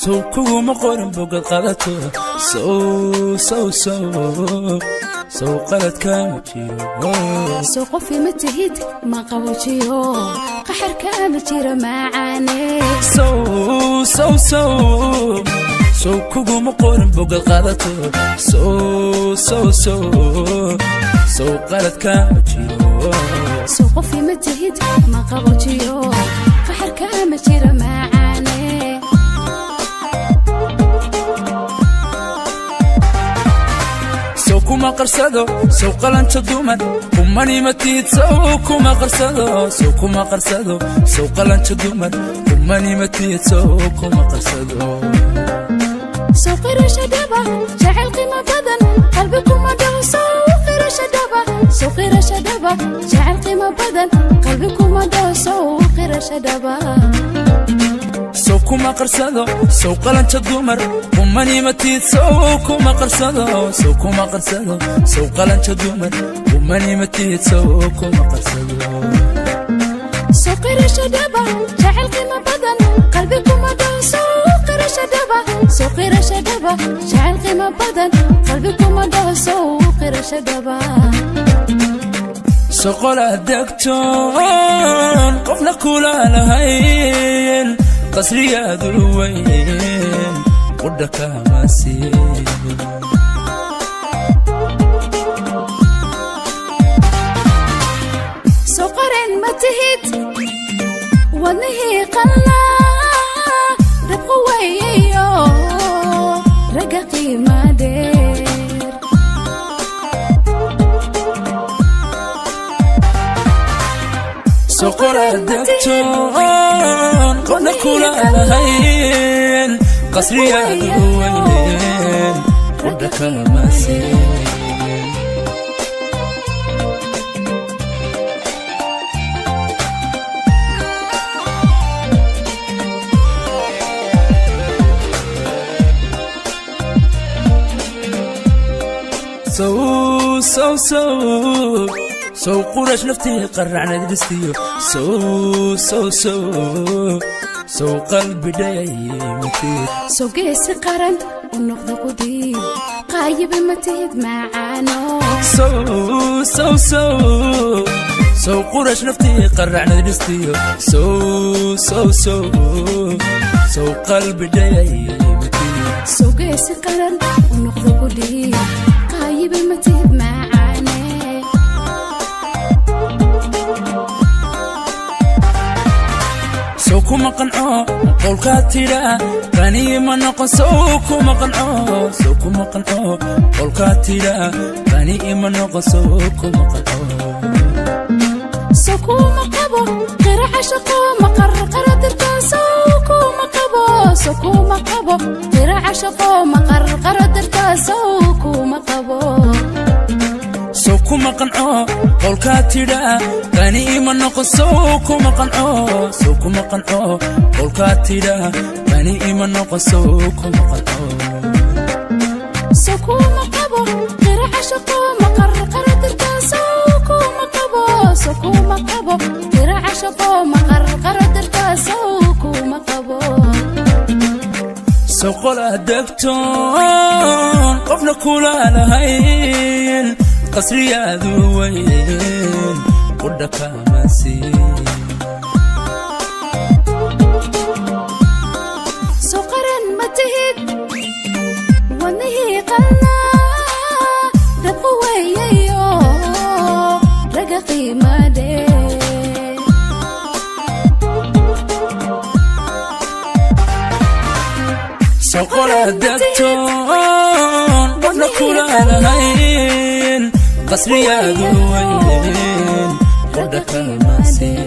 So kuma qoran bogad qadato so qaladka ma jiro so qofi ma tihid ma qawajiyo qaxarka ma jiro macaane so kuma qoran bogad qadato so qaladka ma jiro so qofi ma tihid ma qawajiyo qaxarka ma jiro macaane kuma qarsado soo qalancha dumar kumani matid soo kuma qarsado soo qalancha dumar kumani matid soo kuma qarsado soo qirasha daba jacayl qima badan qalbikum dhaw soo qirasha daba jacayl qima badan qalbikum dhaw soo qirasha daba soo kuma qarsado soo qalancha dumar kumani matid soo kuma qarsado soo qalancha dumar kumani matid soo kuma qarsado soo qirasha daba jacayl qima badan qalbikum dhaw soo qirasha daba jacayl qima badan qalbikum dhaw soo qirasha daba soo qola degtoon qofna kula lahayn قصريات الوين ودك ماسي سقرن ما تهد ونهي قلا رقويو رققي ما دير سقرن دكتور قلنا كولا لهين قصرية الوين ودك المسير سو قرش نفتي قرعنا دستيو سو قلبي دايمتي سو قيس قرن ونقض قديم قايب متهد معانو سو قرش نفتي قرعنا دستيو سو قلبي دايمتي سو قيس قرن ونقض قديم قايب متهد معانو سوكما قنعو قولك تيرا غني ما نقن سوكما قنعو قولك تيرا غني ما نقن سوكما قنعو سوكما قبو غير عشقو مقر قردرتا سوكما قبو غير عشقو مقر قردرتا سوكما قبو سوكما قنعو قولك تيرا غني ما نقن سوكما قنعو قولك تيرا غني ما نقن سوكما قنعو سوكما قبو غير عشقو مقر قردرتا سوكما قبو غير عشقو مقر قردرتا سوكما قبو سوقلا دكتون قفنا كولا لهين قصرية ذوين ودك مسير سقرن ما تهد ونهي قلنا رقويو رققي ما دير سوقلا دكتون قفنا كولا لهين قصرية ذوين ودك مسير